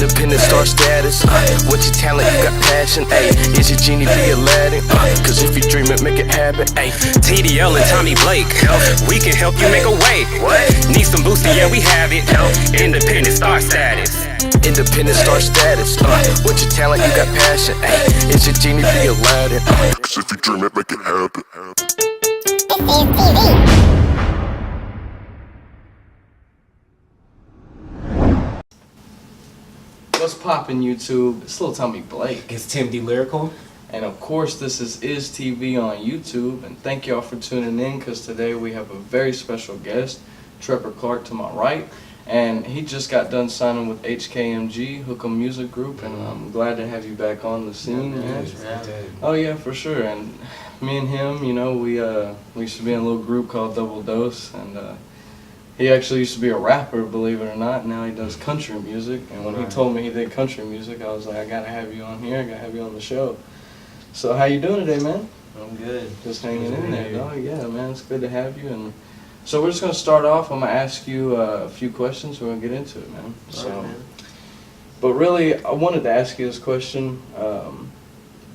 Independent star status. What's your talent? You got passion. Ay, is your genie be Aladdin? Cause if you dream it, make it happen. Ay, TDL and Tommy Blake, we can help you make a way. Need some boosting, yeah, we have it. Independent star status. Independent star status. What's your talent? You got passion. Ay, is your genie be Aladdin? Cause if you dream it, make it happen. ISS TV. What's poppin' YouTube? It's Lil Tommy Blake. It's Tim D Lyrical. And of course this is TV on YouTube. And thank y'all for tuning in because today we have a very special guest, Trevor Clark to my right. And he just got done signing with HKMG, Hook'em Music Group. And I'm glad to have you back on the scene. Oh yeah, for sure. And me and him, you know, we used to be in a little group called Double Dose. And he actually used to be a rapper, believe it or not. Now he does country music. And when he told me he did country music, I was like, I gotta have you on here. I gotta have you on the show. So how you doing today, man? I'm good. Just hanging in there, dog. Yeah, man, it's good to have you. And so we're just gonna start off. I'm gonna ask you a few questions. We're gonna get into it, man. All right, man. But really, I wanted to ask you this question: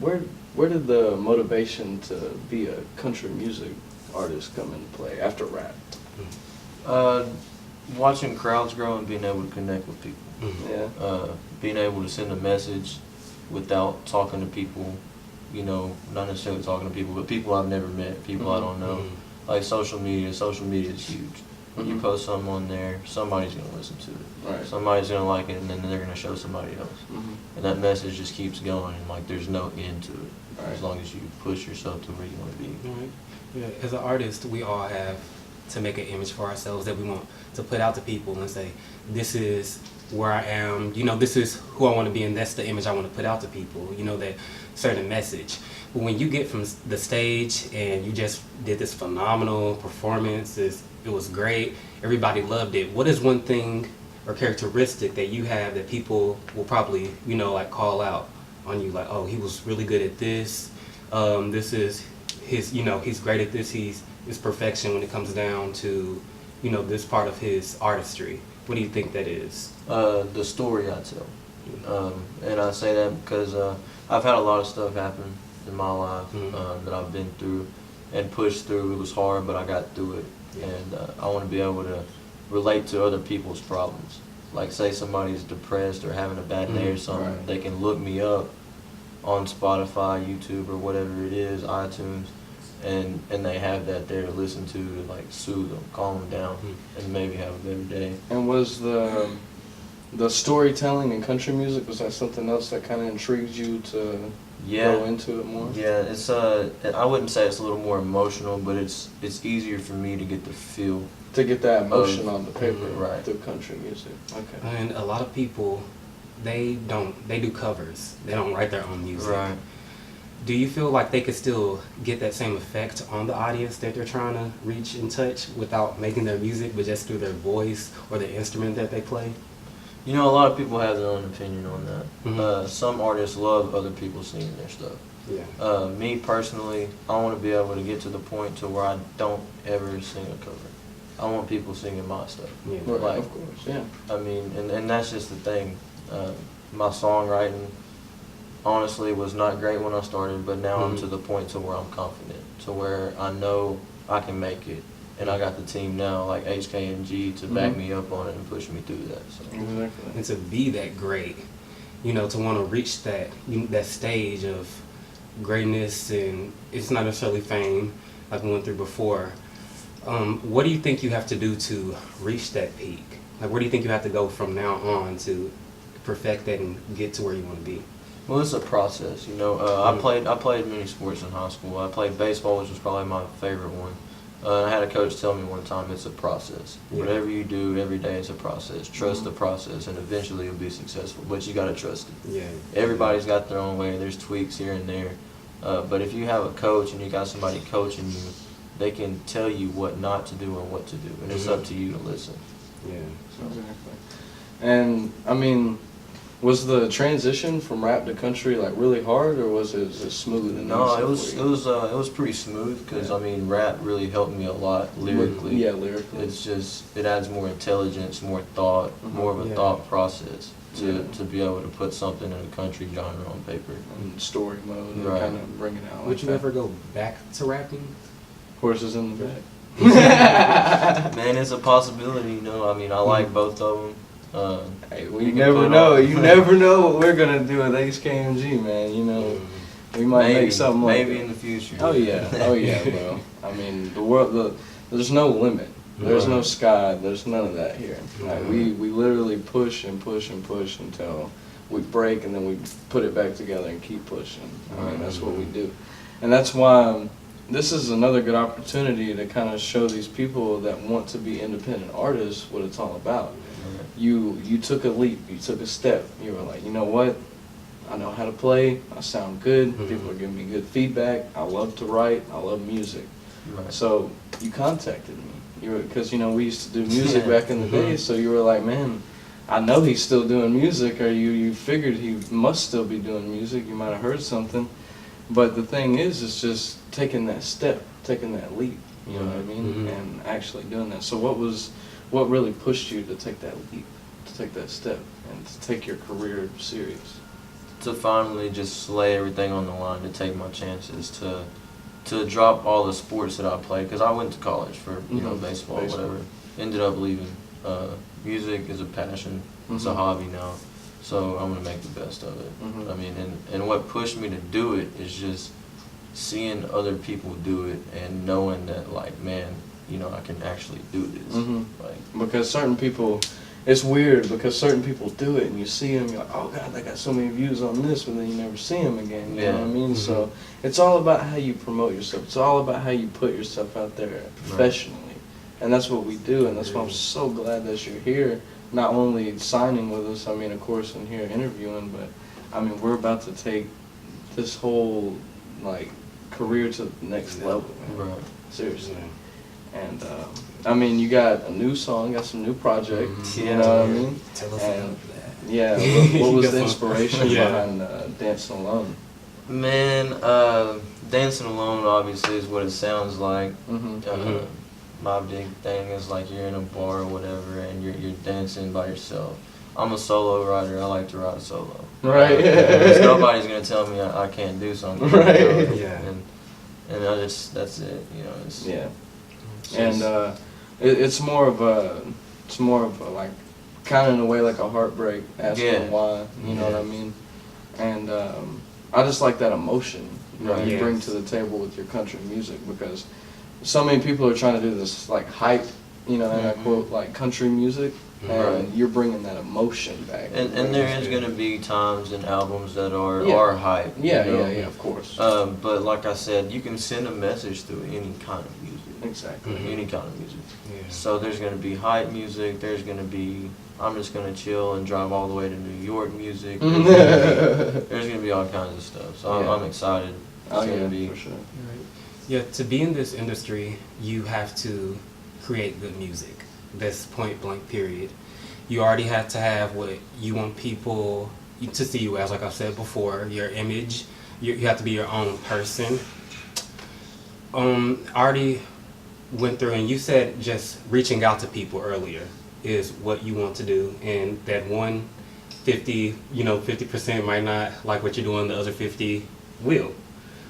where did the motivation to be a country music artist come into play after rap? Watching crowds grow and being able to connect with people. Yeah. Being able to send a message without talking to people, you know, not necessarily talking to people, but people I've never met, people I don't know. Like social media is huge. When you post something on there, somebody's going to listen to it. Right. Somebody's going to like it, and then they're going to show somebody else. And that message just keeps going, and like there's no end to it, as long as you push yourself to where you want to be. Right. Yeah. As an artist, we all have to make an image for ourselves that we want to put out to people and say, this is where I am, you know, this is who I want to be, and that's the image I want to put out to people, you know, that certain message. But when you get from the stage and you just did this phenomenal performance, it was great, everybody loved it, what is one thing or characteristic that you have that people will probably, you know, like call out on you, like, oh, he was really good at this, this is his, you know, he's great at this, he's perfection when it comes down to, you know, this part of his artistry. What do you think that is? The story I tell. And I say that because I've had a lot of stuff happen in my life that I've been through and pushed through. It was hard, but I got through it. And I want to be able to relate to other people's problems. Like say somebody's depressed or having a bad day or something, they can look me up on Spotify, YouTube, or whatever it is, iTunes, and they have that there to listen to like soothe them, calm them down, and maybe have a better day. And was the storytelling in country music, was that something else that kind of intrigued you to go into it more? Yeah, it's I wouldn't say it's a little more emotional, but it's easier for me to get the feel. To get that emotion on the paper, right? Through country music. Okay. And a lot of people, they do covers. They don't write their own music. Right. Do you feel like they could still get that same effect on the audience that they're trying to reach and touch without making their music, but just through their voice or the instrument that they play? You know, a lot of people have their own opinion on that. Some artists love other people singing their stuff. Yeah. Me personally, I want to be able to get to the point to where I don't ever sing a cover. I want people singing my stuff. Yeah. Right, of course, yeah. I mean, and that's just the thing. My songwriting, honestly, was not great when I started, but now I'm to the point to where I'm confident, to where I know I can make it. And I got the team now, like HKMG, to back me up on it and push me through that. So. Exactly. And to be that great, you know, to want to reach that stage of greatness, and it's not necessarily fame like we went through before. What do you think you have to do to reach that peak? Like, where do you think you have to go from now on to perfect that and get to where you want to be? Well, it's a process, you know. I played many sports in high school. I played baseball, which was probably my favorite one. I had a coach tell me one time, it's a process. Yeah. Whatever you do every day, it's a process. Trust the process, and eventually you'll be successful. But you got to trust it. Yeah. Everybody's got their own way. There's tweaks here and there. But if you have a coach and you got somebody coaching you, they can tell you what not to do and what to do, and it's up to you to listen. Yeah. Exactly. And I mean, Was the transition from rap to country like really hard, or was it just smooth and No, easy for you? it was pretty smooth because Yeah. I mean rap really helped me a lot lyrically. Yeah, lyrically. It's just it adds more intelligence, more thought, more of a Yeah. thought process to Yeah. to be able to put something in a country genre on paper. In story mode and Right. kind of bring it out. Would like you that. ever go back to rapping? Horses in the back. Man, it's a possibility, you know. I mean, I like both of them. Hey, You we can never put know. on- You never know what we're gonna do with HKMG, man. You know, we might maybe, make something like maybe that. in the future. Oh yeah, oh yeah, bro. I mean, the world, there's no limit. There's no sky. There's none of that here. Like, we literally push and push and push until we break, and then we put it back together and keep pushing. I mean, that's what we do, and that's why this is another good opportunity to kind of show these people that want to be independent artists what it's all about. You took a leap. You took a step. You were like, you know what? I know how to play. I sound good. People are giving me good feedback. I love to write. I love music. Right. So you contacted me. Because we used to do music Yeah. back in the day. So you were like, man, I know he's still doing music, or you figured he must still be doing music. You might have heard something. But the thing is, it's just taking that step, taking that leap. You know what I mean? And actually doing that. So what really pushed you to take that leap, to take that step, and to take your career serious? To finally just lay everything on the line, to take my chances, to drop all the sports that I played, because I went to college for baseball, whatever. Ended up leaving. Music is a passion. It's a hobby now, so I'm gonna make the best of it. I mean, and what pushed me to do it is just seeing other people do it and knowing that, like, man, I can actually do this. Like, Because certain people, it's weird because certain people do it and you see them, you're like, oh God, they got so many views on this, but then you never see them again. You know what I mean? So it's all about how you promote yourself. It's all about how you put yourself out there professionally. And that's what we do, and that's why I'm so glad that you're here, not only signing with us, I mean, of course, and here interviewing, but I mean, we're about to take this whole, like, career to the next level, man. right. Seriously. And I mean, you got a new song, got some new project. You Yeah. know what I mean? Tell us And about that. yeah, what was You the got some- inspiration Yeah. behind Dancing Alone? Man, dancing alone obviously is what it sounds like. My big thing is like you're in a bar or whatever and you're dancing by yourself. I'm a solo rider. I like to ride solo. Right. Because nobody's gonna tell me I can't do something. Right. Yeah. And I just that's it. It's, Yeah. it's And just- it's more of a like, kind of in a way like a heartbreak, asking Yeah. why. You know what I mean? And I just like that emotion you Right. you bring to the table with your country music, because so many people are trying to do this like hype, and I quote, like, country music, and Right. you're bringing that emotion back. and there is gonna be times and albums that are Yeah. hype. Yeah, you know? yeah, of course. But like I said, you can send a message through any kind of music. Exactly. Any kind of music. Yeah. So there's going to be hype music, there's going to be I'm just going to chill and drive all the way to New York music. There's going to be all kinds of stuff. So Yeah. I'm excited. It's Oh going yeah, to be for sure. Right. Yeah, to be in this industry, you have to create good music. That's point blank, period. You already have to have what you want people to see you as, like I said before, your image. You have to be your own person. I already went through, and you said just reaching out to people earlier is what you want to do, and that 50% might not like what you're doing, the other 50 will.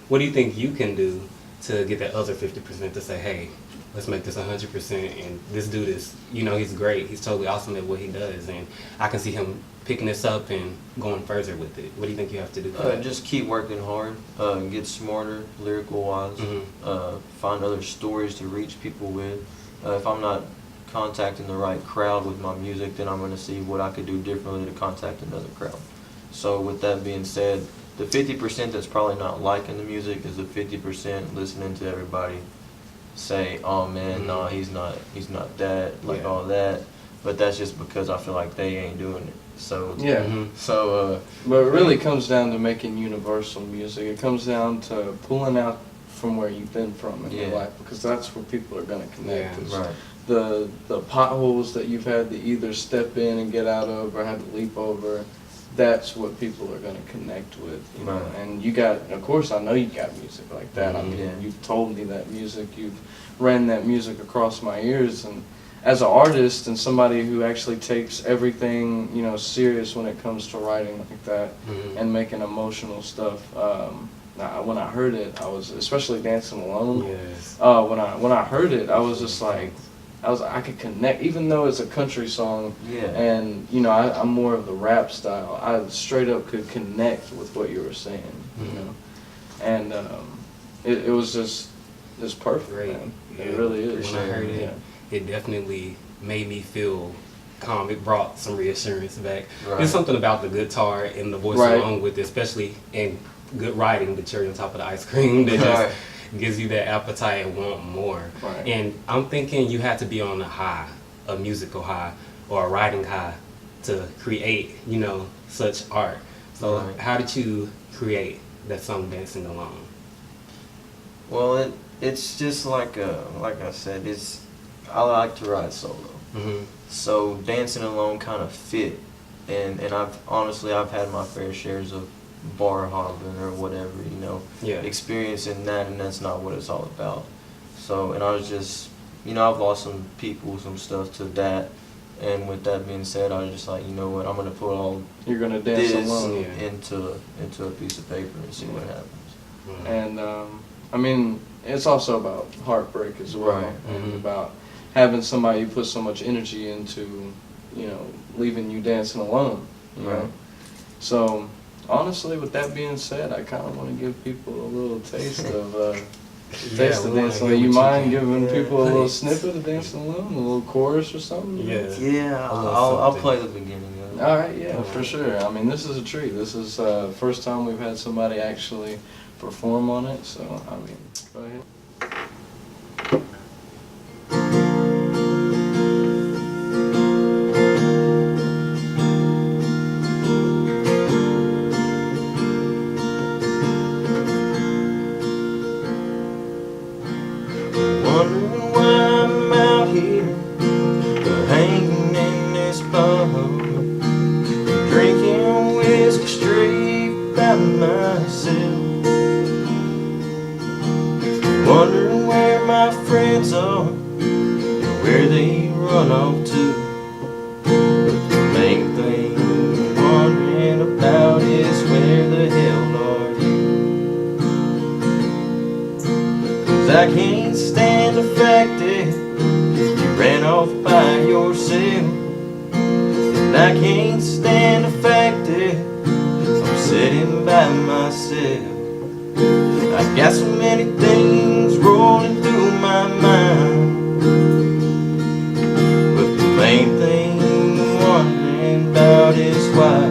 What do you think you can do to get that other 50% to say, hey, let's make this 100%, and this dude is, he's great, he's totally awesome at what he does, and I can see him picking this up and going further with it. What do you think you have to do for that? just keep working hard, get smarter lyrical wise, find other stories to reach people with. If I'm not contacting the right crowd with my music, then I'm going to see what I could do differently to contact another crowd. So with that being said, the 50% that's probably not liking the music is the 50% listening to everybody say, oh man, no, he's not that, like all that. But that's just because I feel like they ain't doing it. So Yeah. But it really comes down to making universal music. It comes down to pulling out from where you've been from in your life, because that's where people are going to connect. Yeah. Is right. The potholes that you've had to either step in and get out of, or had to leap over, that's what people are going to connect with, you know. Right. And you got, of course, I know you got music like that. I mean, Yeah. you've told me that music, you've ran that music across my ears, and as an artist and somebody who actually takes everything, you know, serious when it comes to writing like that and making emotional stuff. When I heard it, I was, especially Dancing Alone. Yes. When I heard it, I was just like, I could connect, even though it's a country song. Yeah. And you know, I'm more of the rap style. I straight up could connect with what you were saying, you know, and it was just perfect, Great. man. Yeah. It really is. When I heard it, Yeah. it definitely made me feel calm. It brought some reassurance back. Right. There's something about the guitar and the voice Right. along with it, especially in good writing, the cherry on top of the ice cream that Right. just gives you that appetite and want more. Right. And I'm thinking you have to be on a high, a musical high or a writing high to create, you know, such art. So Right. how did you create that song Dancing Alone? Well, it's just like I said, I like to ride solo. Mm-hmm. So Dancing Alone kind of fit, and I've had my fair shares of bar hopping or whatever, you know, Yeah. experiencing that, and that's not what it's all about. So, and I was just, you know, I've lost some people, some stuff to that, and with that being said, I was just like, you know what, I'm gonna put all You're gonna dance this alone. Yeah. into a piece of paper and see what happens. Mm-hmm. And I mean, it's also about heartbreak as well, Right. and Mhm. about having somebody you put so much energy into, you know, leaving you dancing alone. You know? Right. So honestly, with that being said, I kind of want to give people a little taste of taste we of wanna dancing. hear You what mind can- giving Yeah, people a little please. snippet of dancing alone, a little chorus or something? Yeah. Yeah, A little I'll something. play the beginning of it. All right, yeah, for sure. I mean, this is a treat. This is first time we've had somebody actually perform on it. So I mean, go ahead. Wondering why I'm out here, hanging in this bar, drinking whiskey straight by myself. Wondering where my friends are, and where they run off to. But the main thing I'm wondering about is where the hell are you? 'Cause I can't stand the fact that you ran off by yourself, and I can't stand the fact that I'm sitting by myself. I've got so many things rolling through my mind, but the main thing I'm wondering about is why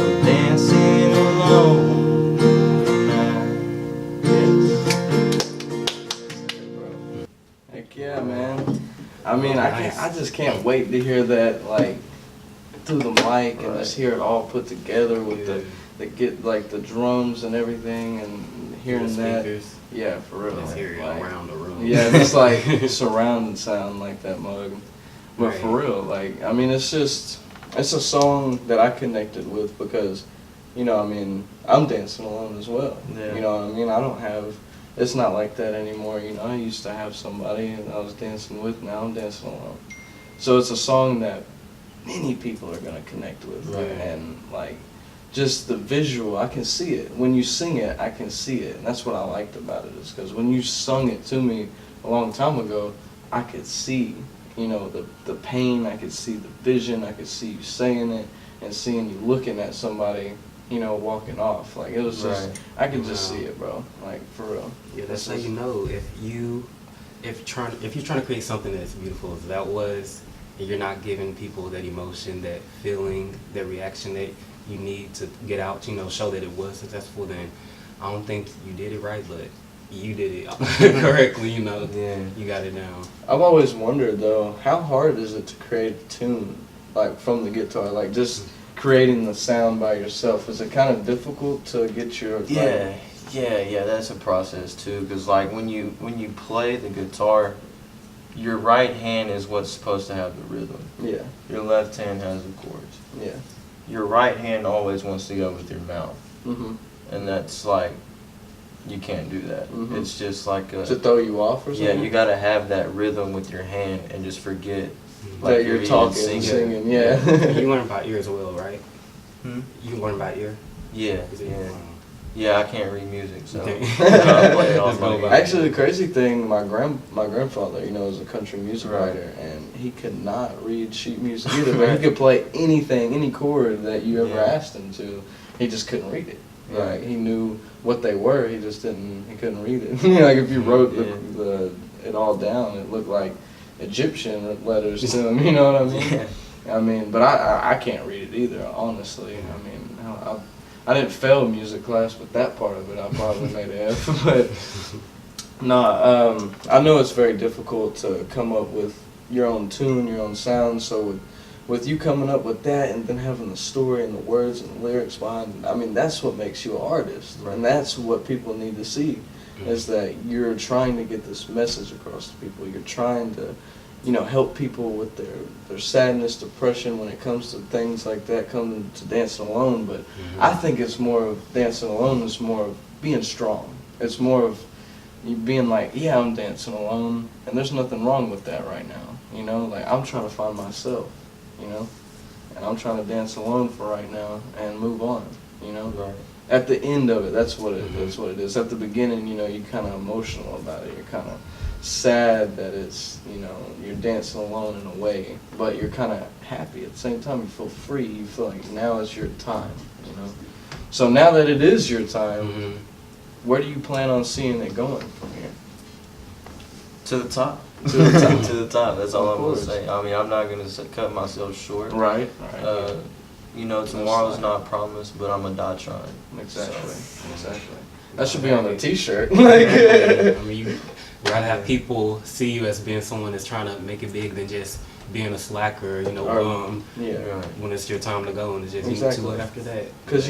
I'm dancing alone tonight. Heck yeah, man. I mean, Nice. I just can't wait to hear that, like, through the mic and just hear it all put together with the drums and everything, and hearing that. Speakers. Yeah, for real. Let's hear it Like, around the room. yeah, just like surround sound like that mug. But Right. for real, like, I mean, it's a song that I connected with because, you know, I mean, I'm dancing alone as well. Yeah. You know what I mean? I don't have, it's not like that anymore. You know, I used to have somebody and I was dancing with, now I'm dancing alone. So it's a song that many people are going to connect with. Right. And, like, just the visual, I can see it. When you sing it, I can see it. And that's what I liked about it, is because when you sung it to me a long time ago, I could see, you know, the pain, I could see the vision, I could see you saying it and seeing you looking at somebody, you know, walking off. Like, it was just, Right. I could just Wow. see it, bro. Like, for real. Yeah, that's how This you is- know if you're trying to create something that's beautiful as that was, and you're not giving people that emotion, that feeling, that reaction that you need to get out, you know, show that it was successful, then I don't think you did it right, but you did it correctly, you know. Yeah. You got it down. I've always wondered, though, how hard is it to create a tune, like, from the guitar? Like, just creating the sound by yourself. Is it kind of difficult to get your... like, Yeah, that's a process too. Because like when you play the guitar, your right hand is what's supposed to have the rhythm. Yeah, Your left hand has the chords. yeah. your right hand always wants to go with your mouth, Mhm. and that's like you can't do that. Mhm. It's just like To throw you off or yeah, something. you gotta have that rhythm with your hand and just forget that you're even talking and singing. Yeah. You learn by ear as well, right? Hmm? You learn by ear. Yeah, Is it- yeah, yeah. I can't read music, so Okay. I play it off Let's go my by- Actually, the crazy thing, my grandfather, is a country music Right. writer, and he could not read sheet music either, but he could play anything, any chord that you ever Yeah. asked him to. He just couldn't read it. Right. Like, he knew what they were, he couldn't read it. Like if you wrote it all down, it looked like Egyptian letters to him. You know what I mean? Yeah. I mean, but I can't read it either, honestly. I mean, I didn't fail music class, but that part of it I probably made an F. But I know it's very difficult to come up with your own tune, your own sound. So with you coming up with that and then having the story and the words and the lyrics behind it, I mean, that's what makes you an artist. Right. And that's what people need to see, is that you're trying to get this message across to people. You're trying to, help people with their sadness, depression when it comes to things like that, coming to Dancing Alone. But I think it's more of Dancing Alone is more of being strong. It's more of you being like, yeah, I'm dancing alone, and there's nothing wrong with that right now. Like I'm trying to find myself, and I'm trying to dance alone for right now and move on. Right. At the end of it, that's what it is. At the beginning, you're kind of emotional about it. You're kind of sad that it's, you're dancing alone in a way, but you're kind of happy at the same time. You feel free. You feel like now is your time. So now that it is your time, where do you plan on seeing it going from here? To the top. To the top. To the top. That's all Of I'm gonna course. say. I mean, I'm not gonna cut myself short. Right. Tomorrow's not promised, but I'm gonna die trying. Exactly. So, Exactly. That should be on a T-shirt. I mean, you rather have people see you as being someone that's trying to make it big than just being a slacker, Yeah. when it's your time to go and it's just Exactly. too late after that. Because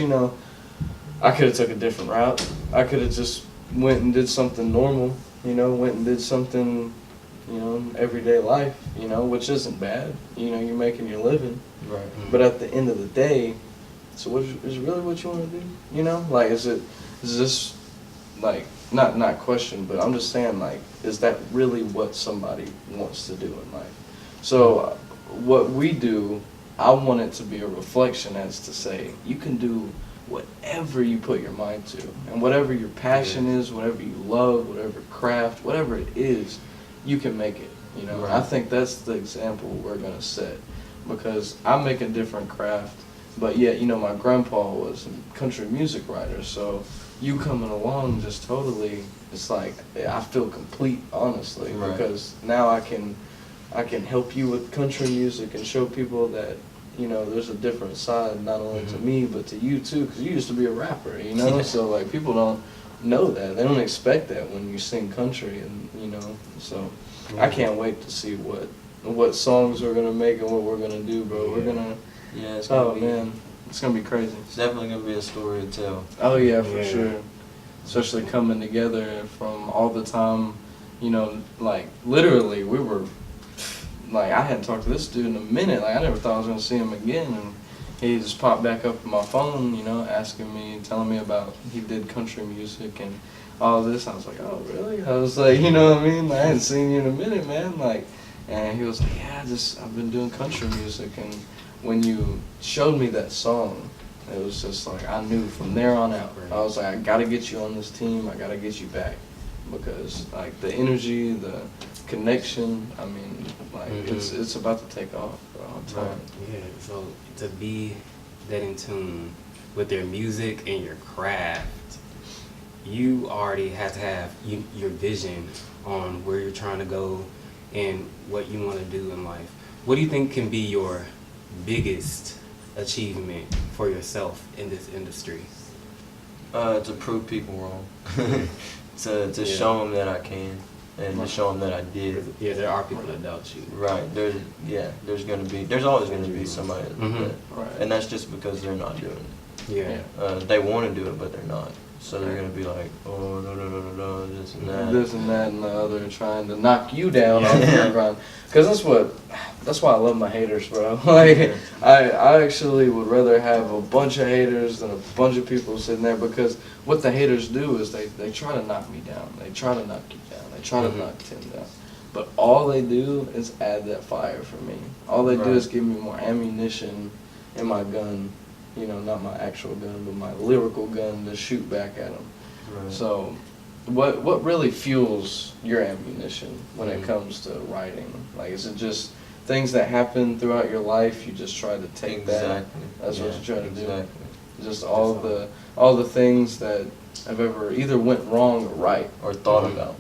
I could have took a different route. I could have just went and did something normal. Went and did something, everyday life. Which isn't bad. You're making your living. right. But at the end of the day, so what is it really what you want to do? Like is this like not question, but I'm just saying, like, is that really what somebody wants to do in life? So what we do, I want it to be a reflection as to say you can do whatever you put your mind to, and whatever your passion is, whatever you love, whatever craft, whatever it is, you can make it. Right. I think that's the example we're gonna set, because I make a different craft, but yet my grandpa was a country music writer, so you coming along just totally, it's like I feel complete, honestly, Right. because now I can help you with country music and show people that there's a different side, not only to me but to you too, because you used to be a rapper, so like people don't know that, they don't expect that when you sing country, and so I can't wait to see what songs we're gonna make and what we're gonna do, bro. We're gonna Yeah, it's gonna be. man, it's gonna be crazy. It's definitely gonna be a story to tell. Oh yeah, for Yeah. sure. Especially coming together from all the time, like literally we were, like I hadn't talked to this dude in a minute. Like I never thought I was gonna see him again, and he just popped back up on my phone, asking me, telling me about he did country music and all this. I was like, oh really? I was like, you know what I mean? I hadn't seen you in a minute, man. Like, and he was like, yeah, I've been doing country music, and when you showed me that song, it was just like I knew from there on out. I was like, I gotta get you on this team. I gotta get you back, because like the energy, the connection. I mean, like it's about to take off, bro. I'm telling you. Yeah, so to be that in tune with their music and your craft, you already have to have your vision on where you're trying to go and what you want to do in life. What do you think can be your biggest achievement for yourself in this industry? To prove people wrong. to show them that I can, and to show them that I did. Yeah, there are people that doubt you. Right. There's always gonna be somebody that, Right. and that's just because they're not doing it. Yeah. They want to do it, but they're not. So they're gonna be like, oh no, this and that. This and that and the other, trying to knock you down off your grind. Because that's why I love my haters, bro. Like, I actually would rather have a bunch of haters than a bunch of people sitting there, because what the haters do is they try to knock me down. They try to knock you down. They try to knock Tim down. But all they do is add that fire for me. All they do is give me more ammunition in my gun. You know, not my actual gun, but my lyrical gun to shoot back at them. Right. So, what really fuels your ammunition when it comes to writing? Like, is it just things that happen throughout your life? You just try to take that. That's what you're trying to do. Just all the things that have ever either went wrong or right, or thought about,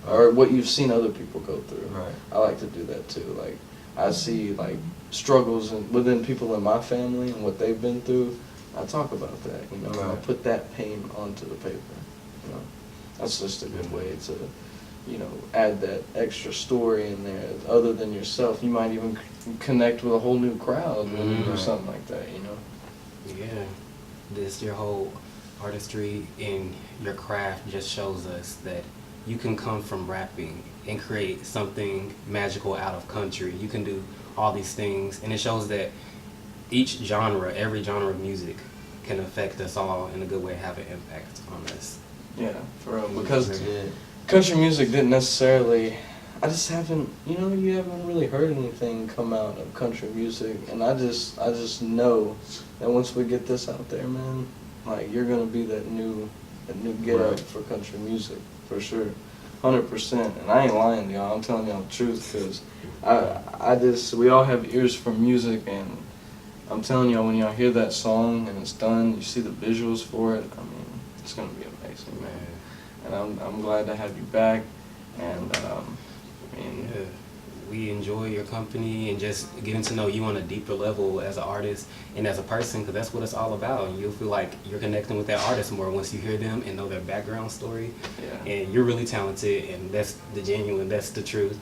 or what you've seen other people go through. Right. I like to do that too. Like, I see like struggles within people in my family and what they've been through. I talk about that, you know. I put that pain onto the paper. You know, that's just a good way to, you know, add that extra story in there. Other than yourself, you might even connect with a whole new crowd when you do something like that. You know. Yeah, this your whole artistry in your craft just shows us that you can come from rapping and create something magical out of country. You can do all these things, and it shows that each genre, every genre of music can affect us all in a good way, have an impact on us. Yeah, for real. Because country music didn't necessarily, I just haven't, you know, you haven't really heard anything come out of country music, and I just know that once we get this out there, man, like, you're gonna be that new get up for country music, for sure. 100%, and I ain't lying to y'all. I'm telling y'all the truth, because we all have ears for music, and I'm telling y'all, when y'all hear that song and it's done, you see the visuals for it. I mean, it's gonna be amazing, man. And I'm glad to have you back, and I mean, we enjoy your company and just getting to know you on a deeper level as an artist and as a person, because that's what it's all about. And you'll feel like you're connecting with that artist more once you hear them and know their background story. And you're really talented, and that's that's the truth.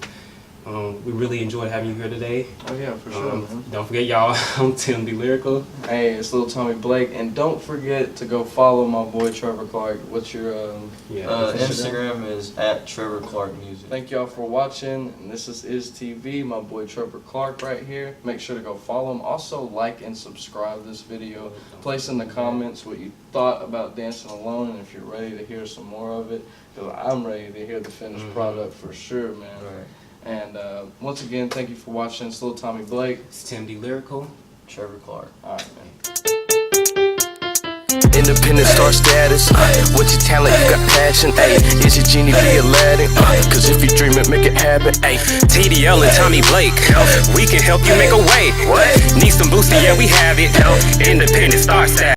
We really enjoyed having you here today. Oh yeah, for sure, man. Don't forget, y'all, I'm Tim D Lyrical. Hey, it's Little Tommy Blake, and don't forget to go follow my boy Trevor Clark. What's your Instagram is @TrevorClarkMusic. Thank y'all for watching, and this is TV, my boy Trevor Clark right here. Make sure to go follow him. Also, like and subscribe this video. Place in the comments what you thought about Dancing Alone, and if you're ready to hear some more of it, because I'm ready to hear the finished product for sure, man. And once again, thank you for watching. It's Little Tommy Blake. It's Tim D Lyrical. Trevor Clark. All right, man. Independent star status, what's your talent, you got passion, ayy. Is your genie be Aladdin, cause if you dream it, make it happen, ayy. TDL and Tommy Blake, we can help you make a way. Need some boosting, yeah, we have it. Independent star status.